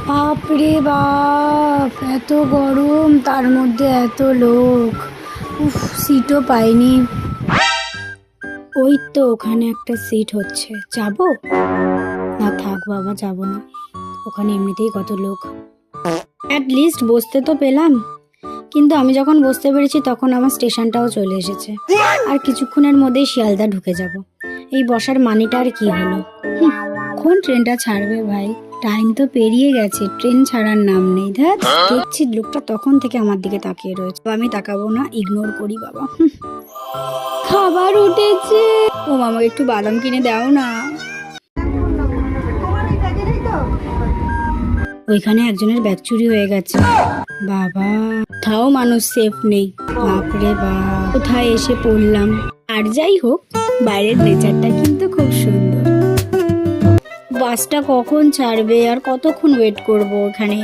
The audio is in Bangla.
বাপরে বাপ, এত গরম, তার মধ্যে এত লোক। উফ, সিটও পাইনি। ওই তো ওখানে একটা সিট হচ্ছে, যাবো? না থাক বাবা, যাবো না, ওখানে এমনিতেই কত লোক। অ্যাটলিস্ট বসতে তো পেলাম। কিন্তু আমি যখন বসতে পেরেছি তখন আমার স্টেশনটাও চলে এসেছে, আর কিছুক্ষণের মধ্যেই শিয়ালদা ঢুকে যাব। এই বসার মানেটা আর কি হলো? কখন ট্রেনটা ছাড়বে ভাই? টাইম তো পেরিয়ে গেছে, ট্রেন ছাড়ার নাম নেই। ধ্যাৎ, দেখছি লোকটা তখন থেকে আমার দিকে তাকিয়ে রয়েছে। আমি তাকাবো না, ইগনোর করি বাবা। খাবার উঠেছে। ও মামা, একটু বাদাম কিনে দাও না। ওইখানে একজনের ব্যাগ চুরি হয়ে গেছে বাবা, তাও মানুষ সেফ নেই। বাপরে বাপ, কোথায় এসে পড়লাম। আর যাই হোক, বাইরের নেচারটা কিন্তু খুব সুন্দর। বাসটা কখন ছাড়বে আর কতক্ষণ ওয়েট করবো এখানে?